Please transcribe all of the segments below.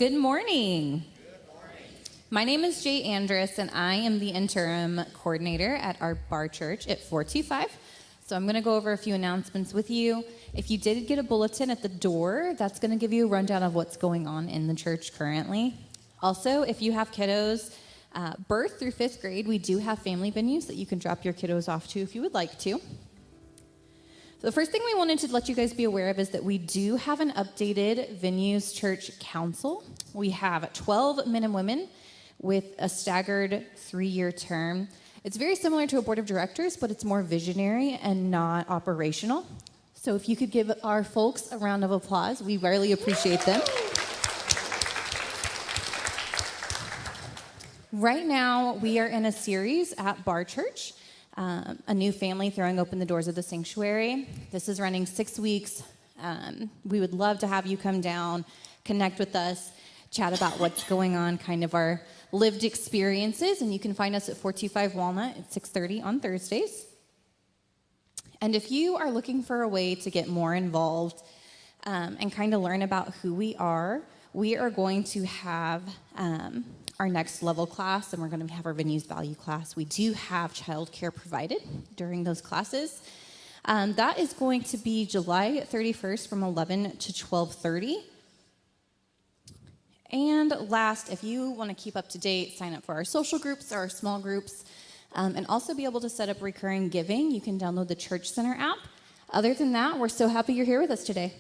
Good morning. My name is Jay Andrus, and I am the interim coordinator at our bar church at 425. So I'm going to go over a few announcements with you. If you did get a bulletin at the door, that's going to give you a rundown of what's going on in the church currently. Also, if you have kiddos, birth through 5th grade, we do have family venues that you can drop your kiddos off to if you would like to. So the first thing we wanted to let you guys be aware of is that we do have an updated Venues Church Council. We have 12 men and women with a staggered 3-year term. It's very similar to a board of directors, but it's more visionary and not operational. So if you could give our folks a round of applause, we really appreciate them. Right now, we are in a series at Bar Church, a new family throwing open the doors of the sanctuary. This is running 6 weeks. We would love to have you come down, connect with us, chat about what's going on, kind of our lived experiences, and you can find us at 425 Walnut at 6:30 on Thursdays. And if you are looking for a way to get more involved and kind of learn about who we are going to have our next level class, and we're going to have our Venues Value class. We do have childcare provided during those classes. That is going to be July 31st from 11 to 12:30. And last, if you want to keep up to date, sign up for our social groups, our small groups, and also be able to set up recurring giving. You can download the Church Center app. Other than that, we're so happy you're here with us today.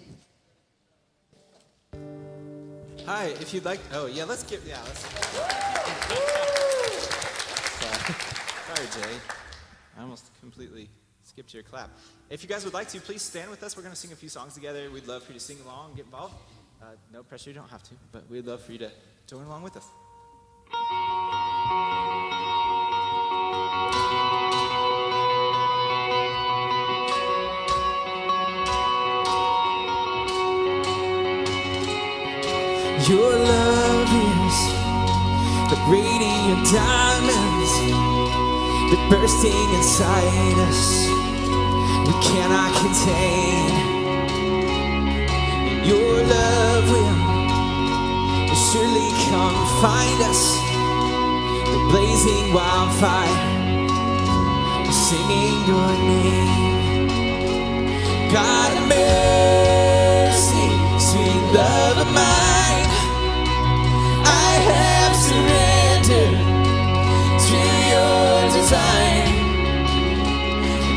Hi, if you'd like, let's. Sorry, Jay. I almost completely skipped your clap. If you guys would like to, please stand with us. We're going to sing a few songs together. We'd love for you to sing along and get involved. No pressure, you don't have to, but we'd love for you to join along with us. Your love is the radiant diamonds that bursting inside us we cannot contain. Your love will surely come find us, the blazing wildfire, singing your name. God of mercy, sweet love of mine, I have surrendered to your design.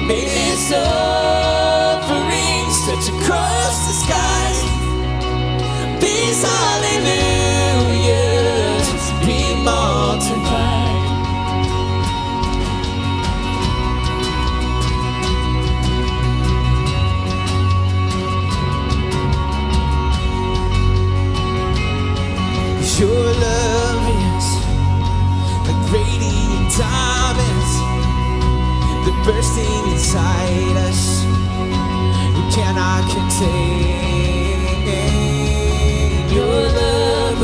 May this offering stretch across the skies. These hallelujahs be multiplied. Your love is like radiant diamonds that bursting inside us we cannot contain. Your love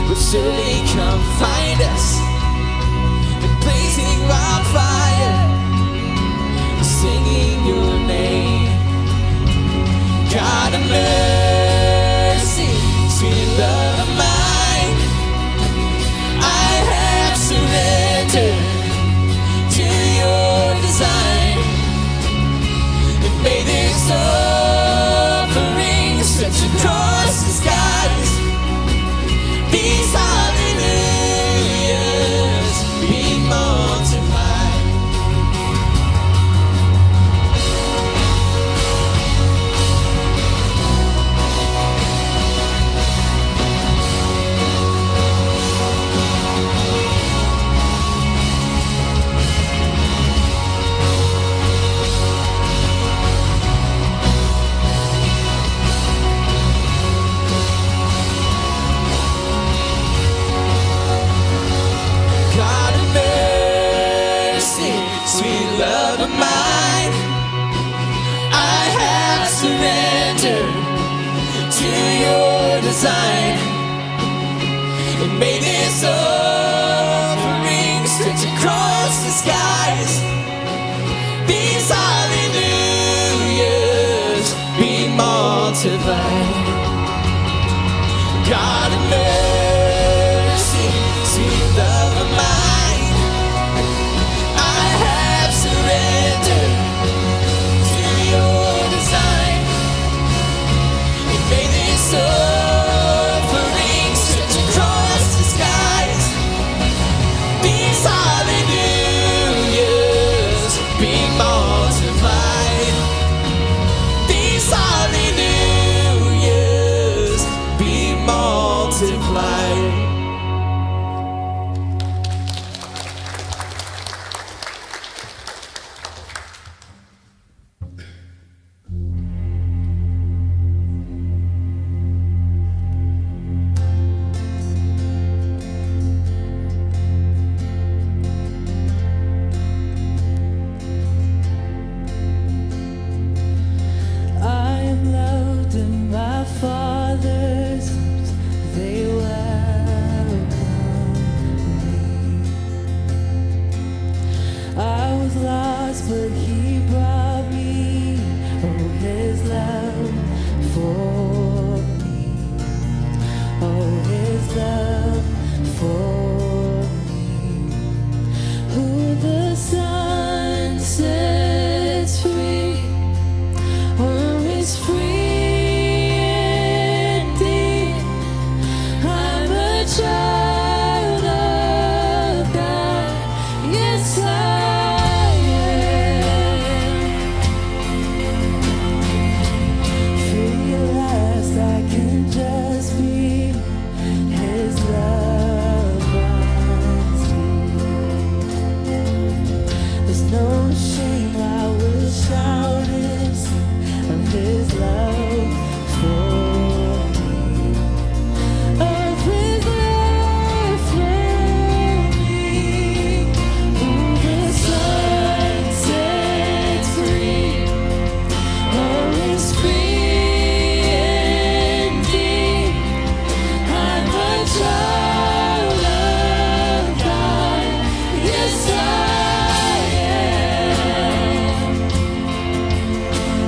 will surely come find us, the blazing wildfire, singing your name. God of mercy, sweet love of mine, I have surrendered to your design. And may this offering stretch across the skies. These hallelujahs be multiplied. God of mercy, sweet love of mine, I have surrendered to your design. And may this offering stretch across the skies. These hallelujahs be multiplied. God but he brought me. Oh, his love for me. Oh, his love for me. Who the Son sets free, oh, is free indeed. I'm a child of God. Yes, I free at last. I can just be his love runs deep. There's no shame, I will shout and sing of his love for me, of his love for me. Who the Son sets free, oh, is free indeed. I'm a child of God. Yes, I am.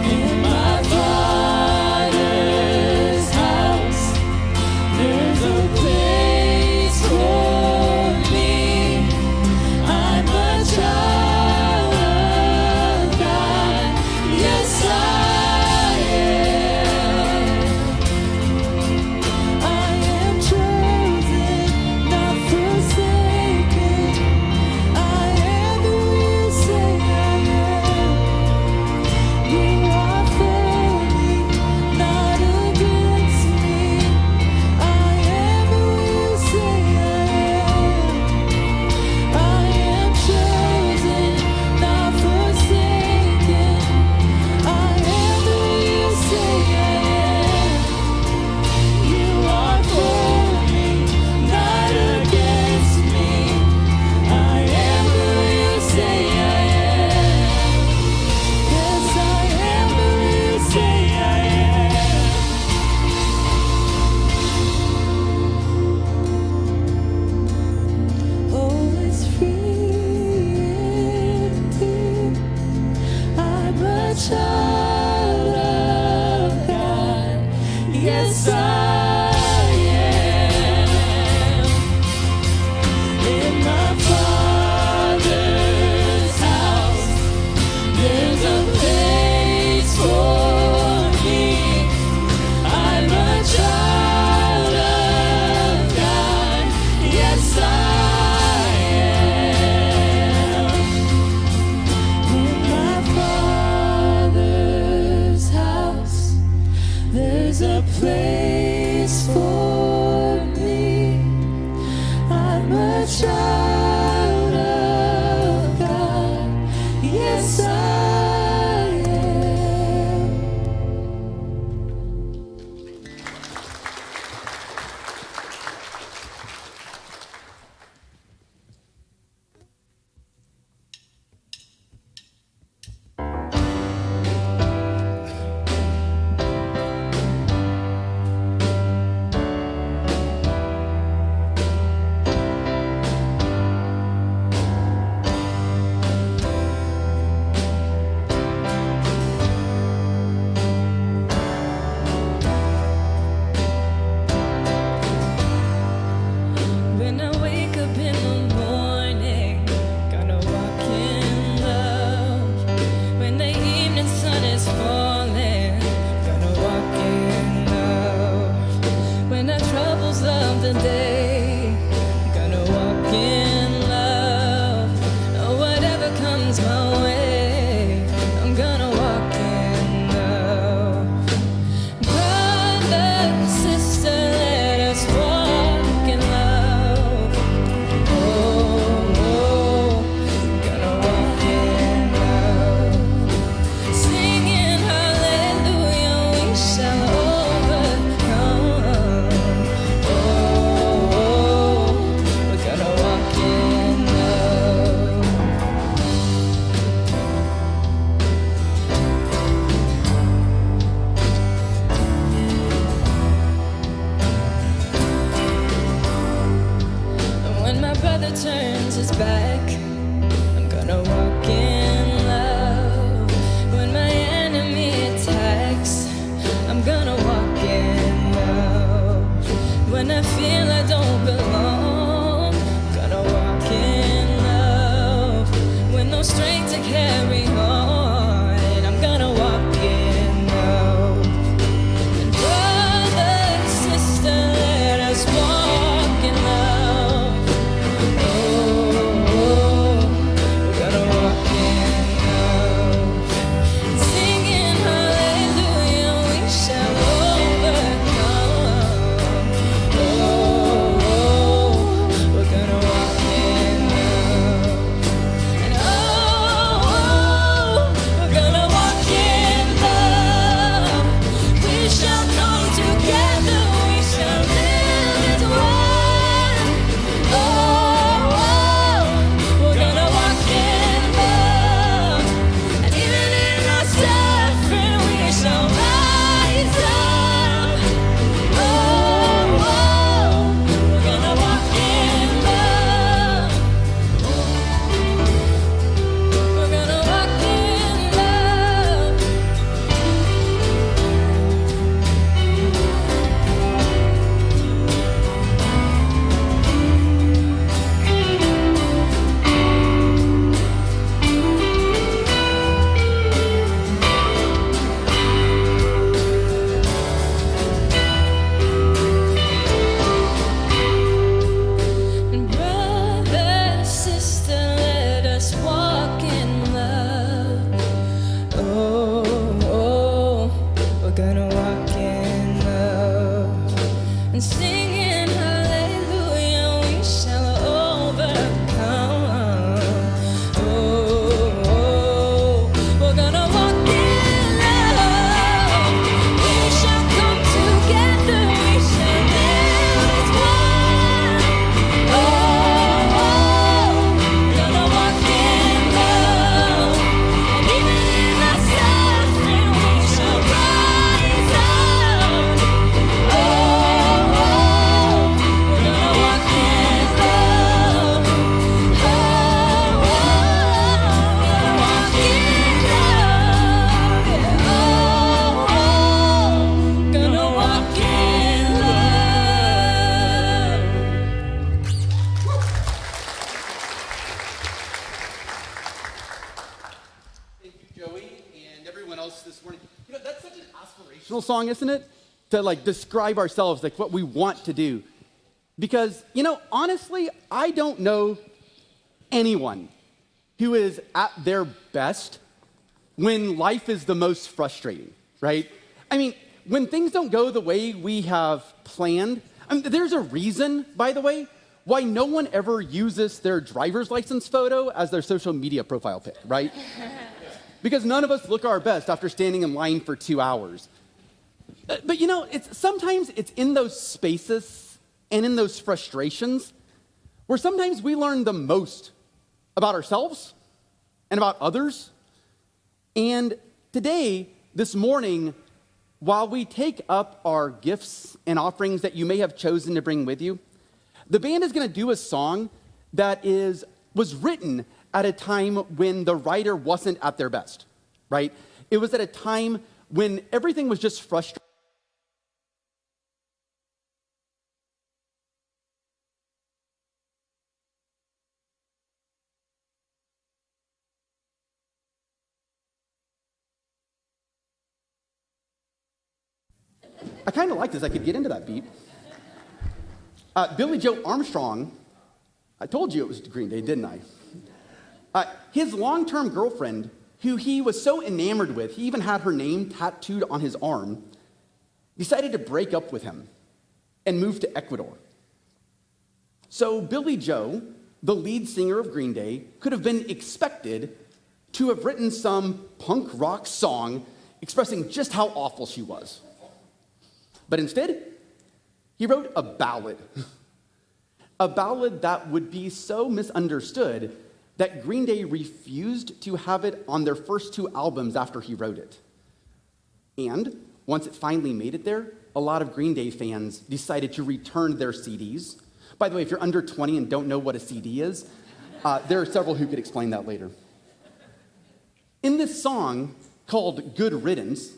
In my Father's house, there's a place for me. I'm a child of God. Yes, I am. I am chosen, not forsaken. I am who you say I am. You are for me, not against me. I am who you say I am. I am chosen, not forsaken. I am who you say I am. You are for me, not against me. I am who you say I am. Yes, I am who you say I am. Oh, it's free indeed. I'm a child of God. Yes, I am. In my Father's house, there's a place for me. I'm a child of God. Yes, I am. In my Father's inspirational song, isn't it? To like describe ourselves, like what we want to do. Because, honestly, I don't know anyone who is at their best when life is the most frustrating, right? I mean, when things don't go the way we have planned, there's a reason, by the way, why no one ever uses their driver's license photo as their social media profile pic, right? Because none of us look our best after standing in line for 2 hours. But sometimes it's in those spaces and in those frustrations where sometimes we learn the most about ourselves and about others. And today, this morning, while we take up our gifts and offerings that you may have chosen to bring with you, the band is going to do a song that was written at a time when the writer wasn't at their best, right? It was at a time when everything was just frustrating. I kind of like this. I could get into that beat. Billy Joe Armstrong, I told you it was Green Day, didn't I? His long-term girlfriend, who he was so enamored with, he even had her name tattooed on his arm, decided to break up with him and move to Ecuador. So Billy Joe, the lead singer of Green Day, could have been expected to have written some punk rock song expressing just how awful she was. But instead, he wrote a ballad. A ballad that would be so misunderstood that Green Day refused to have it on their first 2 albums after he wrote it. And once it finally made it there, a lot of Green Day fans decided to return their CDs. By the way, if you're under 20 and don't know what a CD is, there are several who could explain that later. In this song called Good Riddance,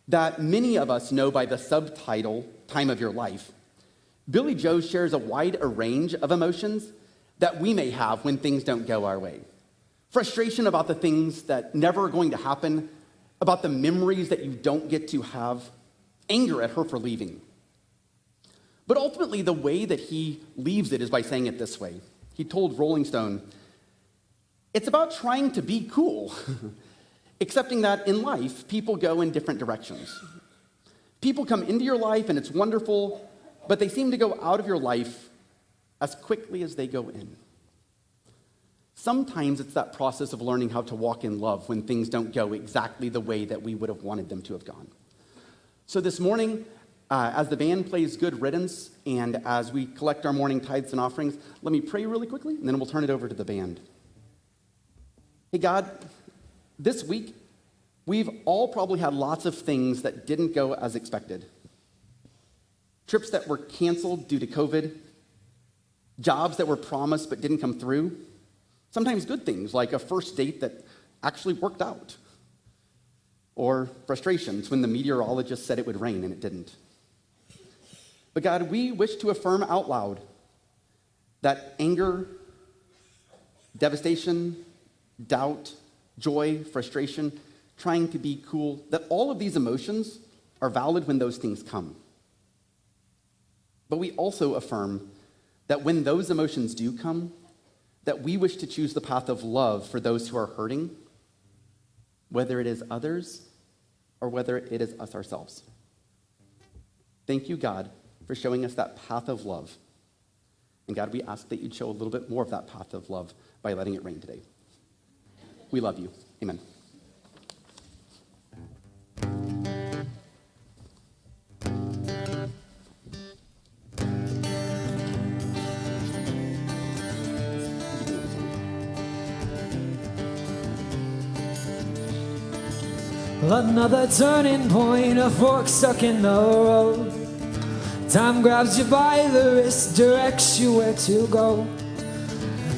that many of us know by the subtitle, Time of Your Life, Billy Joe shares a wide range of emotions that we may have when things don't go our way. Frustration about the things that never are going to happen, about the memories that you don't get to have, anger at her for leaving. But ultimately, the way that he leaves it is by saying it this way. He told Rolling Stone, "It's about trying to be cool." Accepting that in life, people go in different directions. People come into your life and it's wonderful, but they seem to go out of your life as quickly as they go in. Sometimes it's that process of learning how to walk in love when things don't go exactly the way that we would have wanted them to have gone. So this morning, as the band plays Good Riddance and as we collect our morning tithes and offerings, let me pray really quickly and then we'll turn it over to the band. Hey God, this week, we've all probably had lots of things that didn't go as expected. Trips that were canceled due to COVID, jobs that were promised but didn't come through, sometimes good things like a first date that actually worked out, or frustrations when the meteorologist said it would rain and it didn't. But God, we wish to affirm out loud that anger, devastation, doubt, joy, frustration, trying to be cool, that all of these emotions are valid when those things come. But we also affirm that when those emotions do come, that we wish to choose the path of love for those who are hurting, whether it is others or whether it is us ourselves. Thank you, God, for showing us that path of love. And God, we ask that you'd show a little bit more of that path of love by letting it rain today. We love you. Amen. Another turning point, a fork stuck in the road. Time grabs you by the wrist, directs you where to go.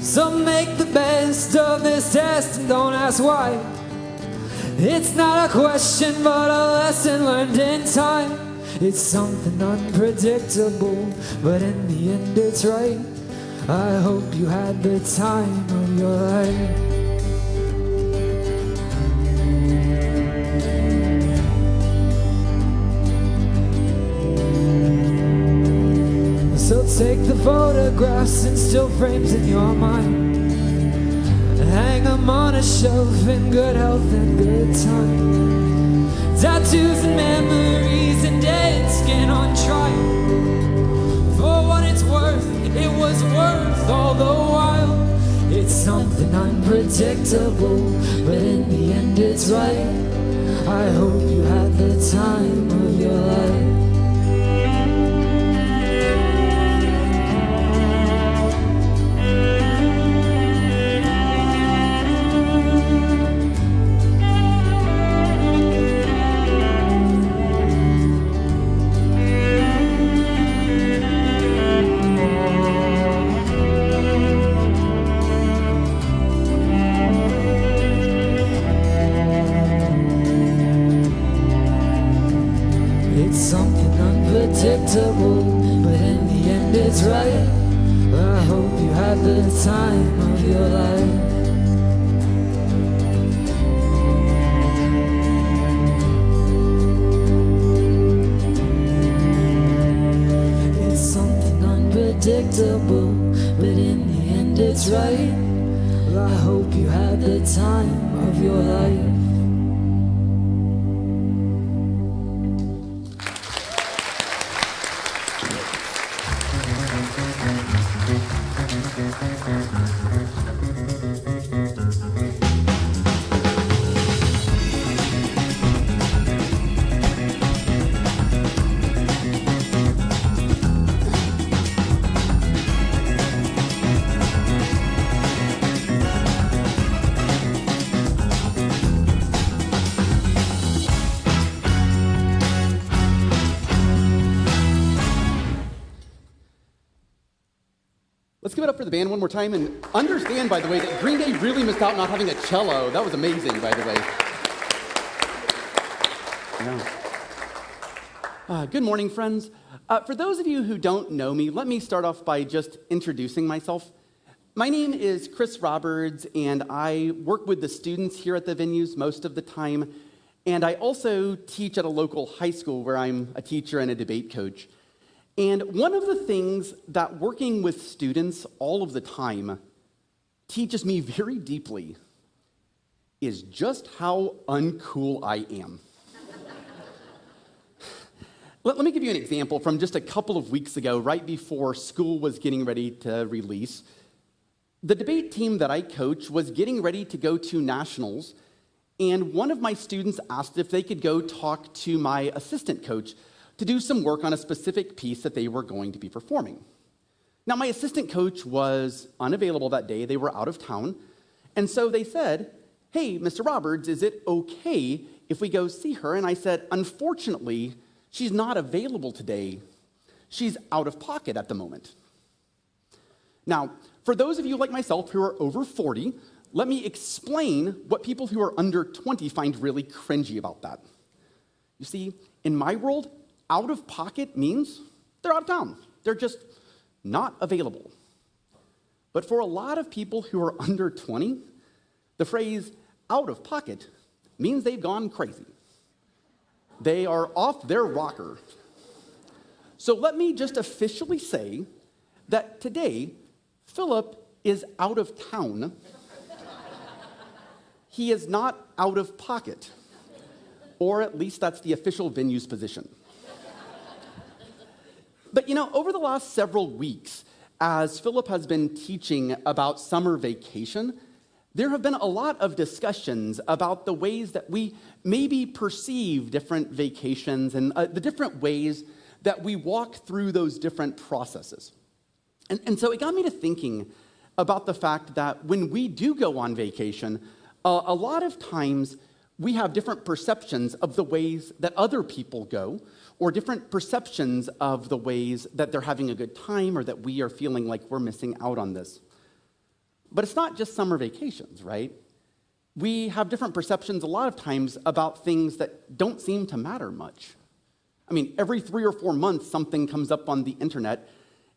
So make the best of this test and don't ask why. It's not a question but a lesson learned in time. It's something unpredictable, but in the end it's right. I hope you had the time of your life. take the photographs and still frames in your mind. Hang them on a shelf in good health and good time. Tattoos and memories and dead skin on trial. For what it's worth, it was worth all the while. It's something unpredictable, but in the end it's right. I hope you had the time of your life. It's something unpredictable, but in the end it's right. I hope you had the time of your life. It's something unpredictable, but in the end it's right. I hope you had the time of your life. Let's give it up for the band one more time and understand, by the way, that Green Day really missed out not having a cello. That was amazing, by the way. Yeah. Good morning, friends. For those of you who don't know me, let me start off by just introducing myself. My name is Chris Roberts, and I work with the students here at the venues most of the time. And I also teach at a local high school where I'm a teacher and a debate coach. And one of the things that working with students all of the time teaches me very deeply is just how uncool I am. Let me give you an example from just a couple of weeks ago, right before school was getting ready to release. The debate team that I coach was getting ready to go to nationals, and one of my students asked if they could go talk to my assistant coach to do some work on a specific piece that they were going to be performing. Now, my assistant coach was unavailable that day. They were out of town. And so they said, "Hey, Mr. Roberts, is it okay if we go see her?" And I said, "Unfortunately, she's not available today. She's out of pocket at the moment." Now, for those of you like myself who are over 40, let me explain what people who are under 20 find really cringy about that. You see, in my world, out of pocket means they're out of town. They're just not available. But for a lot of people who are under 20, the phrase out of pocket means they've gone crazy. They are off their rocker. So let me just officially say that today, Philip is out of town. He is not out of pocket, or at least that's the official venue's position. But over the last several weeks, as Philip has been teaching about summer vacation, there have been a lot of discussions about the ways that we maybe perceive different vacations and the different ways that we walk through those different processes. And so it got me to thinking about the fact that when we do go on vacation, a lot of times we have different perceptions of the ways that other people go, or different perceptions of the ways that they're having a good time or that we are feeling like we're missing out on this. But it's not just summer vacations, right? We have different perceptions a lot of times about things that don't seem to matter much. I mean, every 3 or 4 months, something comes up on the internet,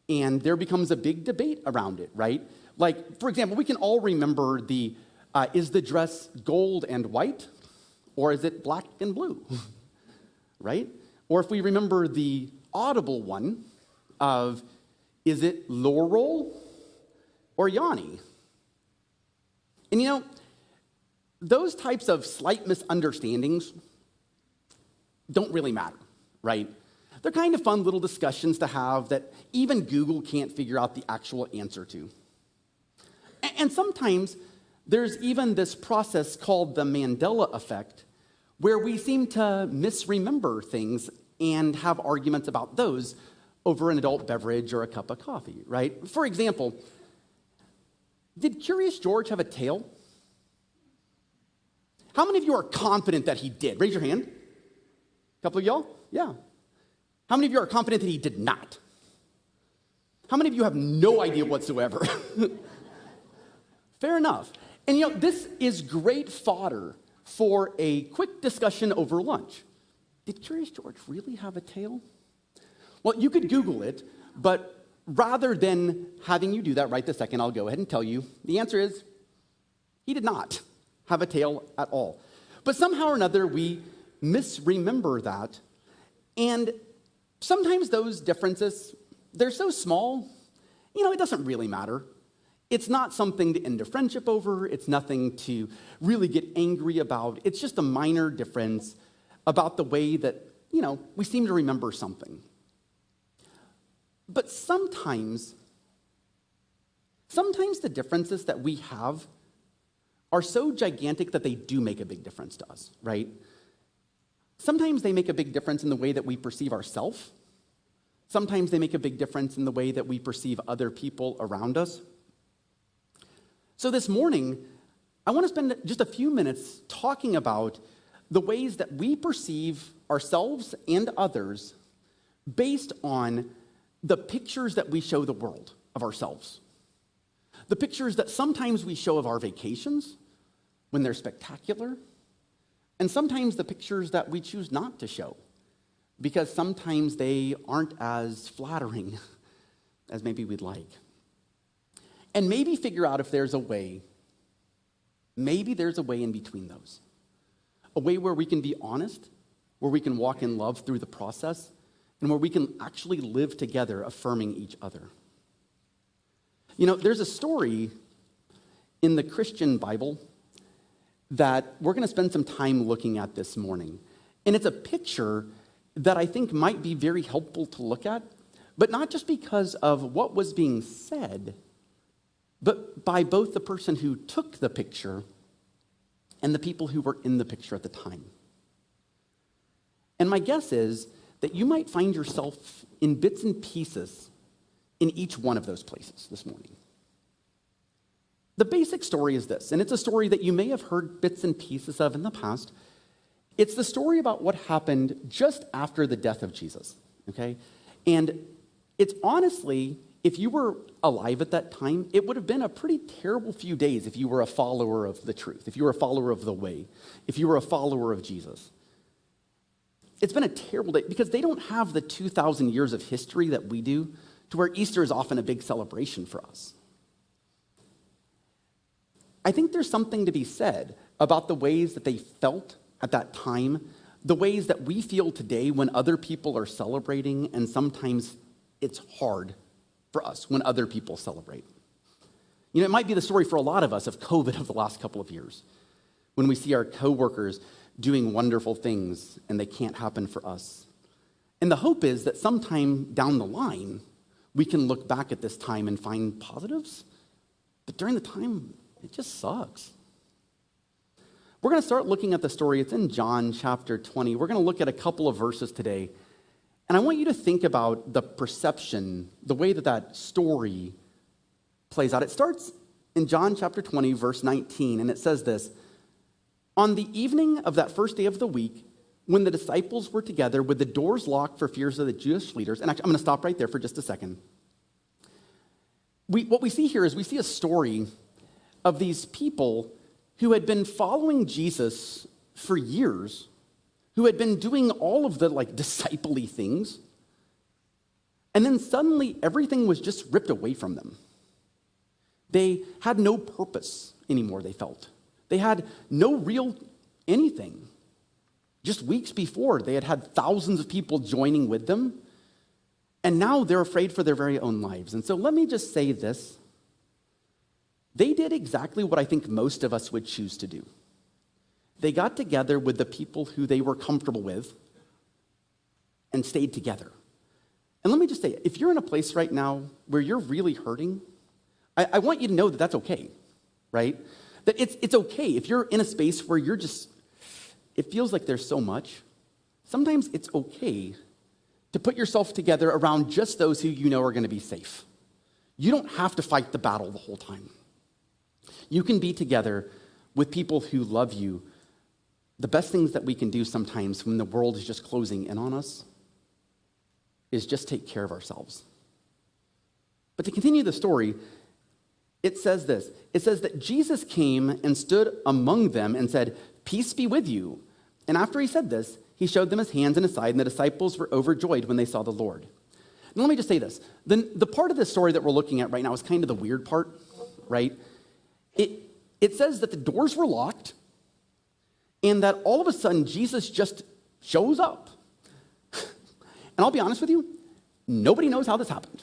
and there becomes a big debate around it, right? Like, for example, we can all remember is the dress gold and white, or is it black and blue, right? Or if we remember the audible one of, Is it Laurel or Yanni? And you know, those types of slight misunderstandings don't really matter, right? They're kind of fun little discussions to have that even Google can't figure out the actual answer to. And sometimes there's even this process called the Mandela effect, where we seem to misremember things and have arguments about those over an adult beverage or a cup of coffee, right? For example, did Curious George have a tail? How many of you are confident that he did? Raise your hand. A couple of y'all? Yeah. How many of you are confident that he did not? How many of you have no idea whatsoever? Fair enough. And you know, this is great fodder for a quick discussion over lunch. Did Curious George really have a tail? Well, you could Google it, but rather than having you do that right this second, I'll go ahead and tell you the answer is he did not have a tail at all. But somehow or another, we misremember that. And sometimes those differences, they're so small, you know, it doesn't really matter. It's not something to end a friendship over. It's nothing to really get angry about. It's just a minor difference about the way that, you know, we seem to remember something. But sometimes the differences that we have are so gigantic that they do make a big difference to us, right? Sometimes they make a big difference in the way that we perceive ourselves. Sometimes they make a big difference in the way that we perceive other people around us. So this morning, I want to spend just a few minutes talking about the ways that we perceive ourselves and others based on the pictures that we show the world of ourselves. The pictures that sometimes we show of our vacations when they're spectacular, and sometimes the pictures that we choose not to show because sometimes they aren't as flattering as maybe we'd like. And maybe figure out if there's a way, maybe there's a way in between those. A way where we can be honest, where we can walk in love through the process, and where we can actually live together affirming each other. You know, there's a story in the Christian Bible that we're going to spend some time looking at this morning. And it's a picture that I think might be very helpful to look at, but not just because of what was being said, but by both the person who took the picture and the people who were in the picture at the time. And my guess is that you might find yourself in bits and pieces in each one of those places this morning. The basic story is this, and it's a story that you may have heard bits and pieces of in the past. It's the story about what happened just after the death of Jesus, okay? And it's honestly, if you were alive at that time, it would have been a pretty terrible few days if you were a follower of the truth, if you were a follower of the way, if you were a follower of Jesus. It's been a terrible day because they don't have the 2,000 years of history that we do, to where Easter is often a big celebration for us. I think there's something to be said about the ways that they felt at that time, the ways that we feel today when other people are celebrating, and sometimes it's hard for us when other people celebrate. You know, it might be the story for a lot of us of COVID of the last couple of years, when we see our coworkers doing wonderful things and they can't happen for us. And the hope is that sometime down the line, we can look back at this time and find positives, but during the time, it just sucks. We're going to start looking at the story. It's in John chapter 20. We're going to look at a couple of verses today. And I want you to think about the perception, the way that that story plays out. It starts in John chapter 20, verse 19, and it says this: "On the evening of that first day of the week, when the disciples were together with the doors locked for fears of the Jewish leaders," and actually, I'm going to stop right there for just a second. What we see here is we see a story of these people who had been following Jesus for years, who had been doing all of the disciple-y things, and then suddenly everything was just ripped away from them. They had no purpose anymore, they felt. They had no real anything. Just weeks before, they had had thousands of people joining with them, And now they're afraid for their very own lives. And so let me just say this. They did exactly what I think most of us would choose to do. They got together with the people who they were comfortable with and stayed together. And let me just say, if you're in a place right now where you're really hurting, I want you to know that that's okay, right? That it's okay if you're in a space where you're just, it feels like there's so much. Sometimes it's okay to put yourself together around just those who you know are going to be safe. You don't have to fight the battle the whole time. You can be together with people who love you. The best things that we can do sometimes when the world is just closing in on us is just take care of ourselves. But to continue the story, it says this. It says that Jesus came and stood among them and said, "Peace be with you." And after he said this, he showed them his hands and his side, and the disciples were overjoyed when they saw the Lord. And let me just say this. The part of this story that we're looking at right now is kind of the weird part, right? It says that the doors were locked and that all of a sudden Jesus just shows up. And I'll be honest with you, nobody knows how this happened,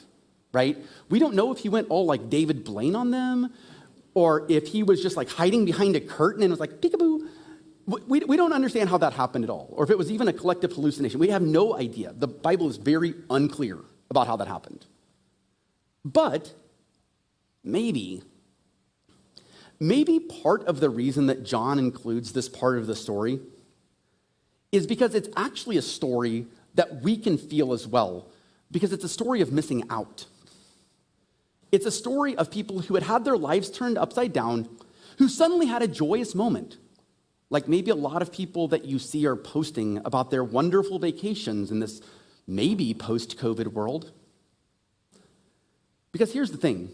right? We don't know if he went all like David Blaine on them or if he was just like hiding behind a curtain and was like, peekaboo. We don't understand how that happened at all, or if it was even a collective hallucination. We have no idea. The Bible is very unclear about how that happened. But maybe part of the reason that John includes this part of the story is because it's actually a story that we can feel as well, because it's a story of missing out. It's a story of people who had their lives turned upside down, who suddenly had a joyous moment. Like maybe a lot of people that you see are posting about their wonderful vacations in this maybe post-COVID world. Because here's the thing.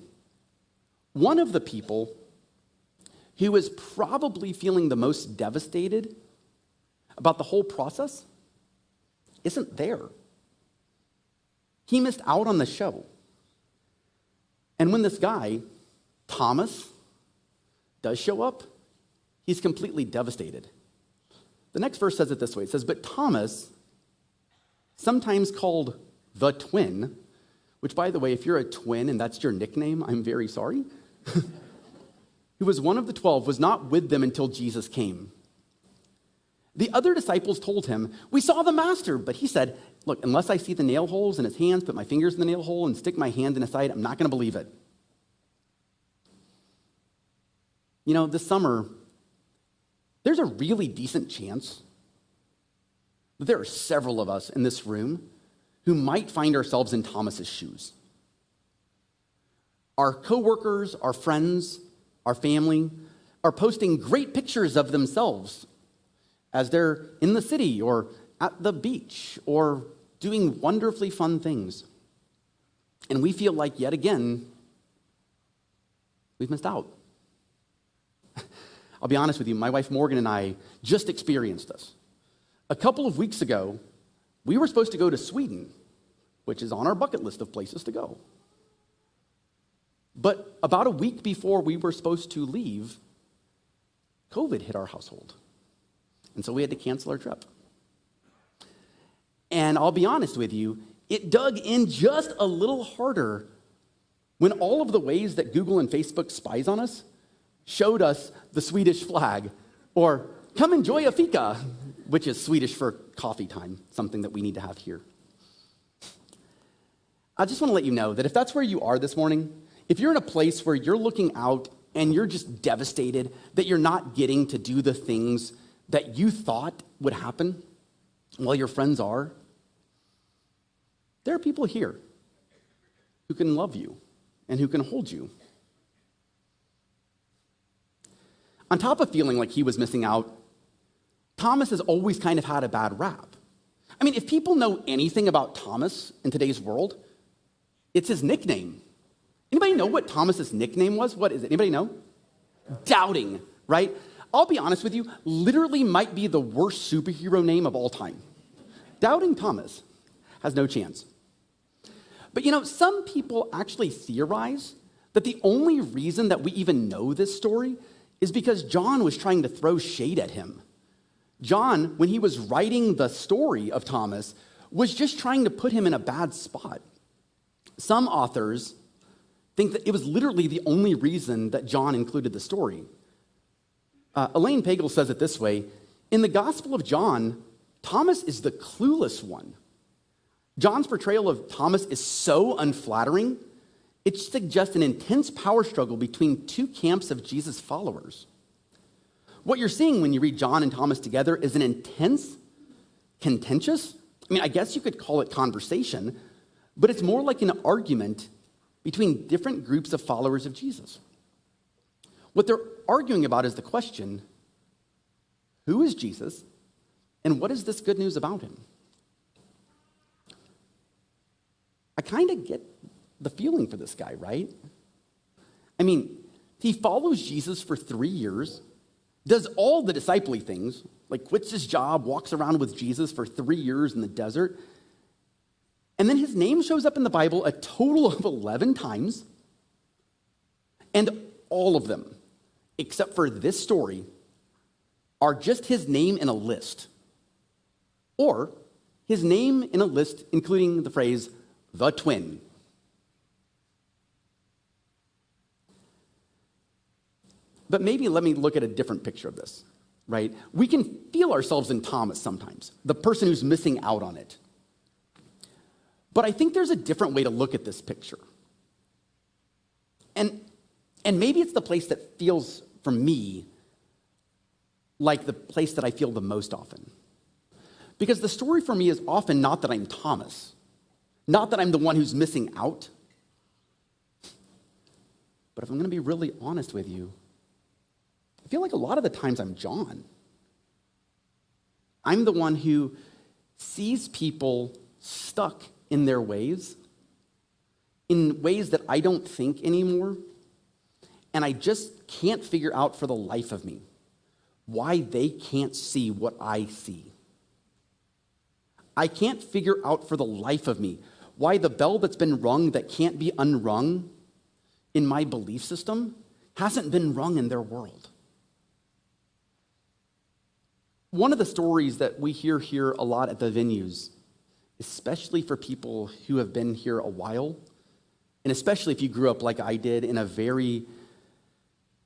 One of the people who is probably feeling the most devastated about the whole process isn't there. He missed out on the show. And when this guy, Thomas, does show up, he's completely devastated. The next verse says it this way. It says, "But Thomas, sometimes called the twin," which, by the way, if you're a twin and that's your nickname, I'm very sorry, who was one of the 12, was not with them until Jesus came. The other disciples told him, "We saw the master," but he said, "Look, unless I see the nail holes in his hands, put my fingers in the nail hole, and stick my hand in his side, I'm not going to believe it." You know, this summer, there's a really decent chance that there are several of us in this room who might find ourselves in Thomas's shoes. Our coworkers, our friends, our family are posting great pictures of themselves as they're in the city or at the beach or doing wonderfully fun things. And we feel like, yet again, we've missed out. I'll be honest with you, my wife Morgan and I just experienced this. A couple of weeks ago, we were supposed to go to Sweden, which is on our bucket list of places to go. But about a week before we were supposed to leave, COVID hit our household. And so we had to cancel our trip. And I'll be honest with you, it dug in just a little harder when all of the ways that Google and Facebook spies on us showed us the Swedish flag, or "come enjoy a fika," which is Swedish for coffee time, something that we need to have here. I just want to let you know that if that's where you are this morning, if you're in a place where you're looking out and you're just devastated that you're not getting to do the things that you thought would happen while your friends are, there are people here who can love you and who can hold you. On top of feeling like he was missing out, Thomas has always kind of had a bad rap. I mean, if people know anything about Thomas in today's world, it's his nickname. Anybody know what Thomas's nickname was? What is it? Anybody know? Doubting, right? I'll be honest with you, literally might be the worst superhero name of all time. Doubting Thomas has no chance. But you know, some people actually theorize that the only reason that we even know this story is because John was trying to throw shade at him. John, when he was writing the story of Thomas, was just trying to put him in a bad spot. Some authors think that it was literally the only reason that John included the story. Elaine Pagel says it this way: in the Gospel of John, Thomas is the clueless one. John's portrayal of Thomas is so unflattering, it suggests an intense power struggle between two camps of Jesus' followers. What you're seeing when you read John and Thomas together is an intense, contentious, I guess you could call it conversation, but it's more like an argument between different groups of followers of Jesus. What they're arguing about is the question, who is Jesus, and what is this good news about him? I kind of get the feeling for this guy, right? He follows Jesus for 3 years, does all the disciple-y things, like quits his job, walks around with Jesus for 3 years in the desert, and then his name shows up in the Bible a total of 11 times, and all of them, except for this story, are just his name in a list, or his name in a list including the phrase, the twin. But maybe let me look at a different picture of this, right? We can feel ourselves in Thomas sometimes, the person who's missing out on it. But I think there's a different way to look at this picture. And maybe it's the place that feels, for me, like the place that I feel the most often. Because the story for me is often not that I'm Thomas, not that I'm the one who's missing out. But if I'm going to be really honest with you, I feel like a lot of the times I'm John. I'm the one who sees people stuck in their ways, in ways that I don't think anymore, and I just can't figure out for the life of me why they can't see what I see. I can't figure out for the life of me why the bell that's been rung that can't be unrung in my belief system hasn't been rung in their world. One of the stories that we hear here a lot at the venues, especially for people who have been here a while, and especially if you grew up like I did in a very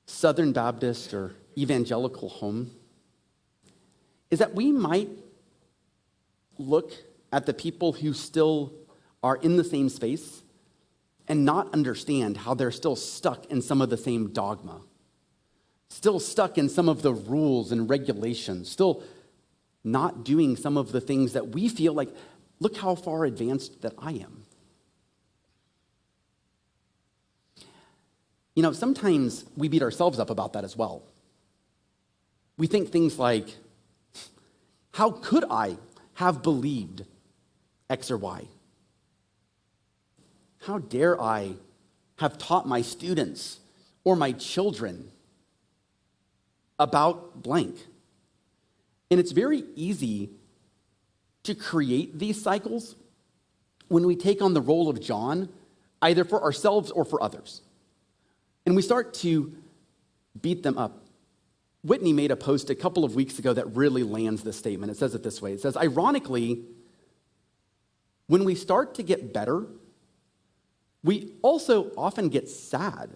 Southern Baptist or evangelical home, is that we might look at the people who still are in the same space and not understand how they're still stuck in some of the same dogma, still stuck in some of the rules and regulations, still not doing some of the things that we feel like, look how far advanced that I am. Sometimes we beat ourselves up about that as well. We think things like, how could I have believed X or Y? How dare I have taught my students or my children about blank? And it's very easy to create these cycles when we take on the role of John, either for ourselves or for others. And we start to beat them up. Whitney made a post a couple of weeks ago that really lands this statement. It says it this way. It says, ironically, when we start to get better, we also often get sad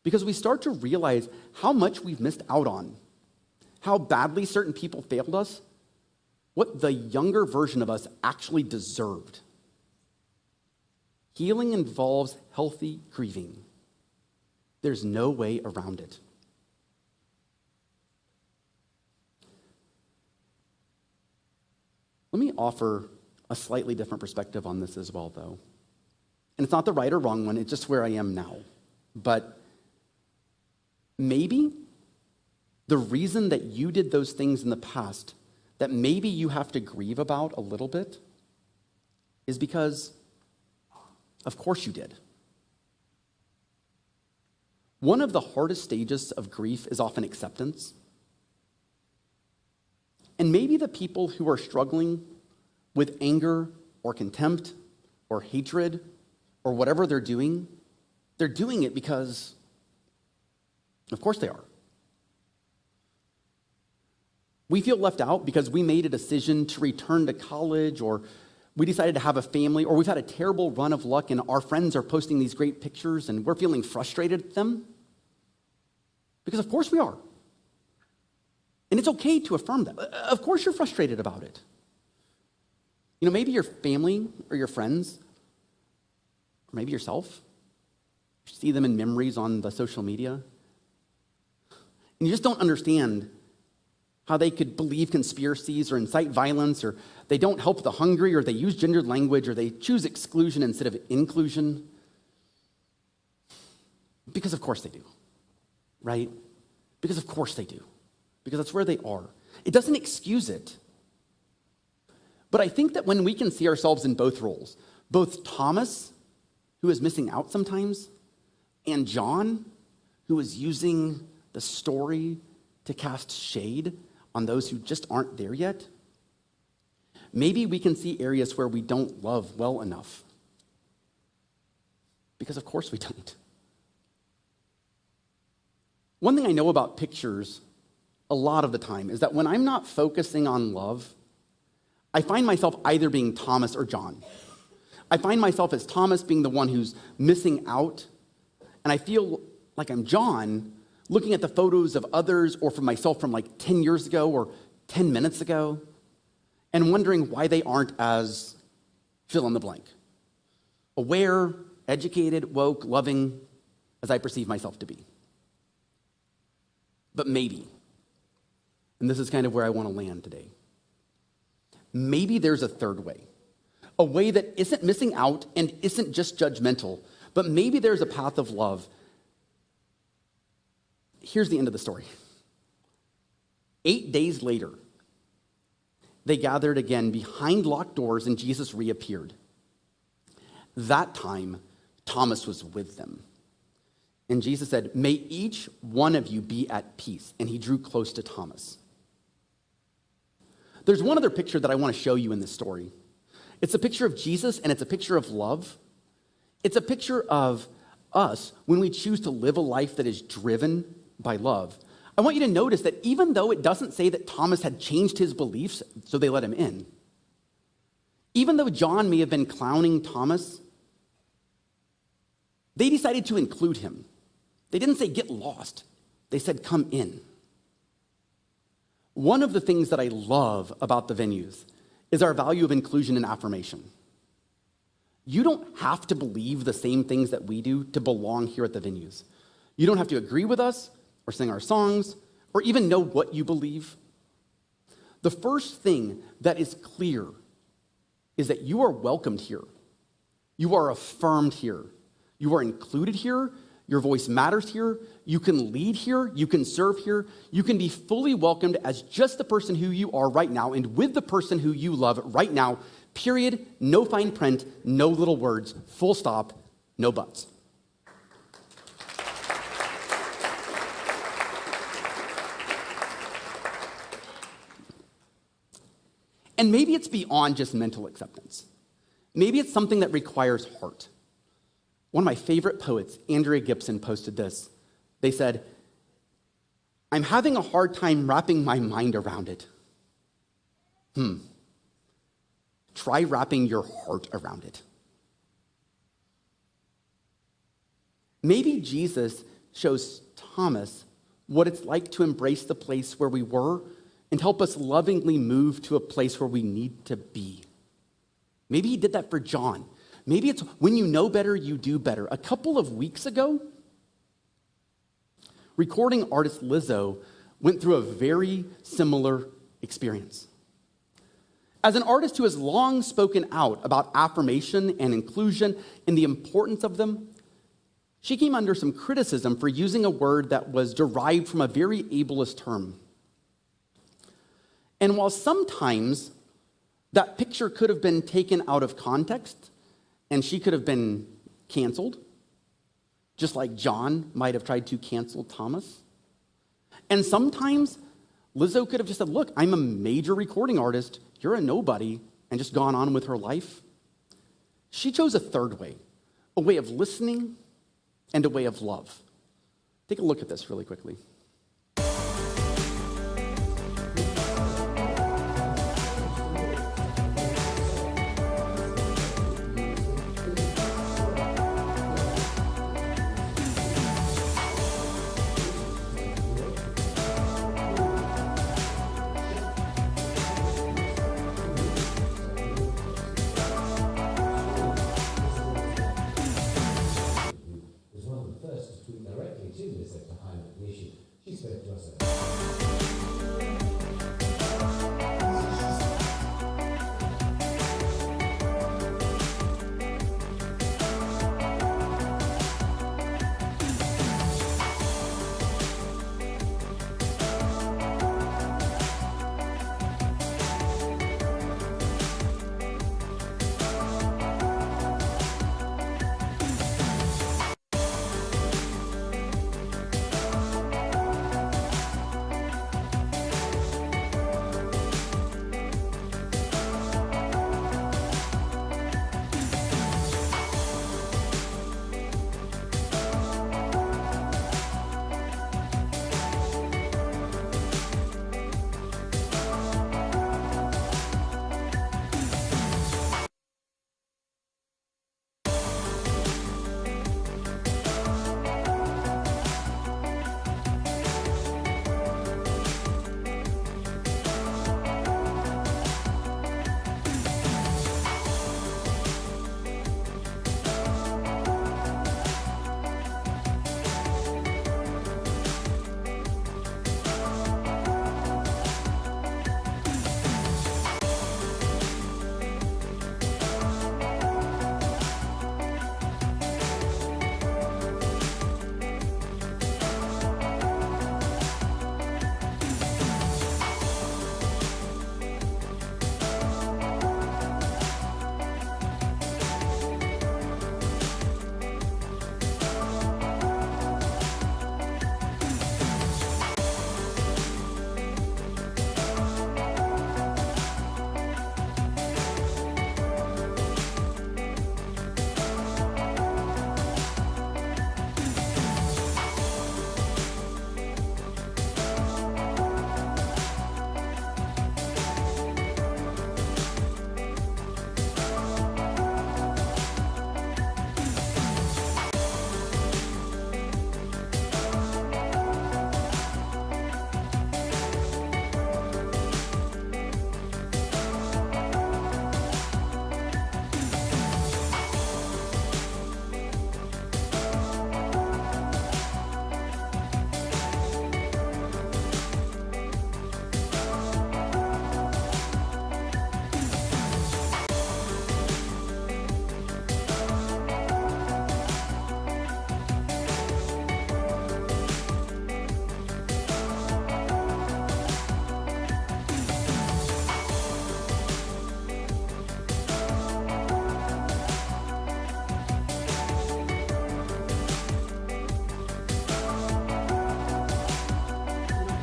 because we start to realize how much we've missed out on, how badly certain people failed us, what the younger version of us actually deserved. Healing involves healthy grieving. There's no way around it. Let me offer a slightly different perspective on this as well, though. And it's not the right or wrong one, it's just where I am now. But maybe the reason that you did those things in the past that maybe you have to grieve about a little bit is because, of course you did. One of the hardest stages of grief is often acceptance. And maybe the people who are struggling with anger or contempt or hatred or whatever they're doing it because, of course they are. We feel left out because we made a decision to return to college, or we decided to have a family, or we've had a terrible run of luck and our friends are posting these great pictures and we're feeling frustrated at them? Because of course we are. And it's okay to affirm that. Of course you're frustrated about it. You know, maybe your family or your friends, or maybe yourself, you see them in memories on the social media, and you just don't understand how they could believe conspiracies or incite violence, or they don't help the hungry, or they use gendered language, or they choose exclusion instead of inclusion. Because of course they do, right? Because of course they do. Because that's where they are. It doesn't excuse it. But I think that when we can see ourselves in both roles, both Thomas, who is missing out sometimes, and John, who is using the story to cast shade on those who just aren't there yet, maybe we can see areas where we don't love well enough. Because of course we don't. One thing I know about pictures a lot of the time is that when I'm not focusing on love, I find myself either being Thomas or John. I find myself as Thomas being the one who's missing out, and I feel like I'm John looking at the photos of others or for myself from like 10 years ago or 10 minutes ago and wondering why they aren't as fill in the blank. Aware, educated, woke, loving, as I perceive myself to be. But maybe, and this is kind of where I want to land today, maybe there's a third way, a way that isn't missing out and isn't just judgmental, but maybe there's a path of love. Here's the end of the story. 8 days later, they gathered again behind locked doors and Jesus reappeared. That time, Thomas was with them. And Jesus said, "May each one of you be at peace." And he drew close to Thomas. There's one other picture that I want to show you in this story. It's a picture of Jesus, and it's a picture of love. It's a picture of us when we choose to live a life that is driven by love. I want you to notice that even though it doesn't say that Thomas had changed his beliefs, so they let him in, even though John may have been clowning Thomas, they decided to include him. They didn't say, "Get lost." They said, "Come in." One of the things that I love about the venues is our value of inclusion and affirmation. You don't have to believe the same things that we do to belong here at the venues. You don't have to agree with us or sing our songs or even know what you believe. The first thing that is clear is that you are welcomed here. You are affirmed here. You are included here. Your voice matters here. You can lead here. You can serve here. You can be fully welcomed as just the person who you are right now and with the person who you love right now, period. No fine print, no little words, full stop, no buts. And maybe it's beyond just mental acceptance. Maybe it's something that requires heart. One of my favorite poets, Andrea Gibson, posted this. They said, "I'm having a hard time wrapping my mind around it." Try wrapping your heart around it. Maybe Jesus shows Thomas what it's like to embrace the place where we were and help us lovingly move to a place where we need to be. Maybe he did that for John. Maybe it's when you know better, you do better. A couple of weeks ago, recording artist Lizzo went through a very similar experience. As an artist who has long spoken out about affirmation and inclusion and the importance of them, she came under some criticism for using a word that was derived from a very ableist term. And while sometimes that picture could have been taken out of context and she could have been canceled, just like John might have tried to cancel Thomas. And sometimes Lizzo could have just said, "Look, I'm a major recording artist. You're a nobody," and just gone on with her life. She chose a third way, a way of listening and a way of love. Take a look at this really quickly. rispetto a sé.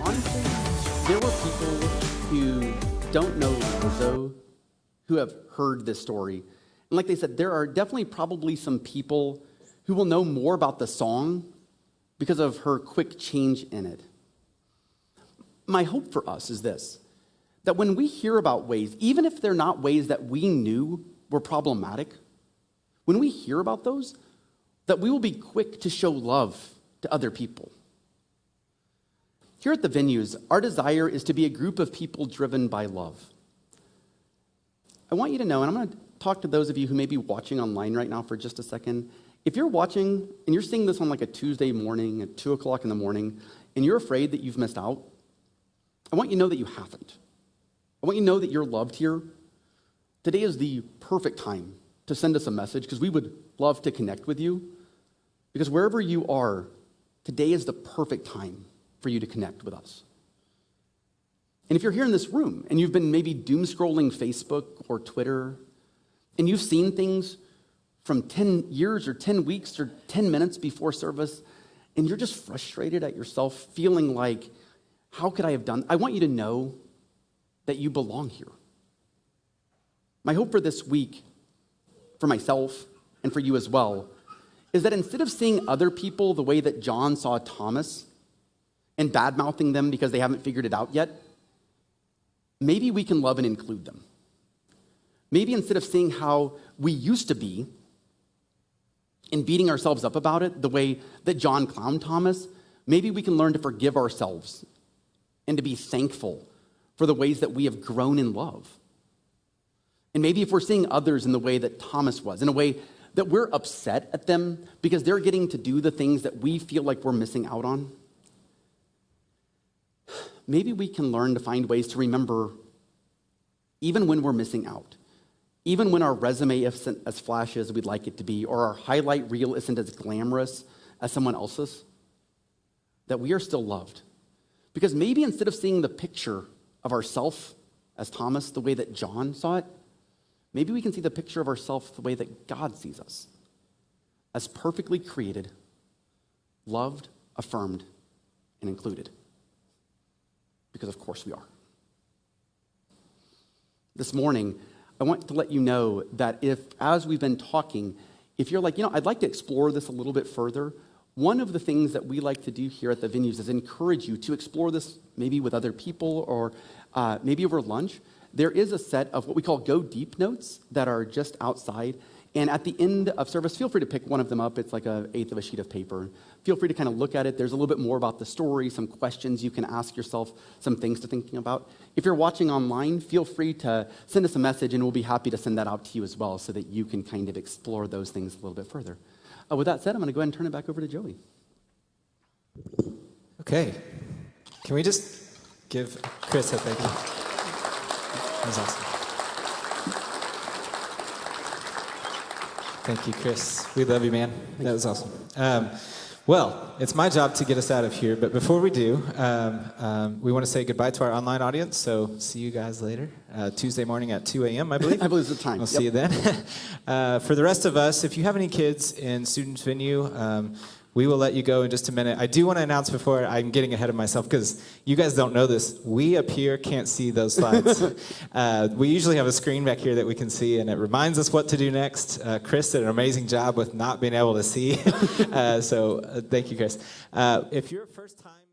Honestly, there were people who don't know Lizzo who have heard this story. And like they said, there are definitely probably some people who will know more about the song because of her quick change in it. My hope for us is this, that when we hear about ways, even if they're not ways that we knew were problematic, when we hear about those, that we will be quick to show love to other people. Here at the Venues, our desire is to be a group of people driven by love. I want you to know, and I'm going to talk to those of you who may be watching online right now for just a second. If you're watching and you're seeing this on like a Tuesday morning at 2 o'clock in the morning, and you're afraid that you've missed out, I want you to know that you haven't. I want you to know that you're loved here. Today is the perfect time to send us a message because we would love to connect with you. Because wherever you are, today is the perfect time for you to connect with us. And if you're here in this room and you've been maybe doom scrolling Facebook or Twitter, and you've seen things from 10 years or 10 weeks or 10 minutes before service, and you're just frustrated at yourself, feeling like, how could I have done? I want you to know that you belong here. My hope for this week, for myself and for you as well, is that instead of seeing other people the way that John saw Thomas and bad-mouthing them because they haven't figured it out yet, maybe we can love and include them. Maybe instead of seeing how we used to be and beating ourselves up about it the way that John clowned Thomas, maybe we can learn to forgive ourselves and to be thankful for the ways that we have grown in love. And maybe if we're seeing others in the way that Thomas was, in a way that we're upset at them because they're getting to do the things that we feel like we're missing out on, maybe we can learn to find ways to remember even when we're missing out, even when our resume isn't as flashy as we'd like it to be, or our highlight reel isn't as glamorous as someone else's, that we are still loved. Because maybe instead of seeing the picture of ourself as Thomas the way that John saw it, maybe we can see the picture of ourselves the way that God sees us, as perfectly created, loved, affirmed, and included. Because of course we are. This morning, I want to let you know that if, as we've been talking, if you're like, I'd like to explore this a little bit further, one of the things that we like to do here at the venues is encourage you to explore this maybe with other people or maybe over lunch. There is a set of what we call Go Deep notes that are just outside. And at the end of service, feel free to pick one of them up. It's like an eighth of a sheet of paper. Feel free to kind of look at it. There's a little bit more about the story, some questions you can ask yourself, some things to thinking about. If you're watching online, feel free to send us a message, and we'll be happy to send that out to you as well so that you can kind of explore those things a little bit further. With that said, I'm going to go ahead and turn it back over to Joey. Okay. Can we just give Chris a thank you? That was awesome. Thank you, Chris. We love you, man. That was awesome. Well, it's my job to get us out of here, but before we do, we want to say goodbye to our online audience, so see you guys later. Tuesday morning at 2 a.m., I believe. I believe it's the time. We'll see you then. For the rest of us, if you have any kids in Students Venue, we will let you go in just a minute. I do want to announce before I'm getting ahead of myself, because you guys don't know this. We up here can't see those slides. We usually have a screen back here that we can see, and it reminds us what to do next. Chris did an amazing job with not being able to see. So thank you, Chris. If you're a first time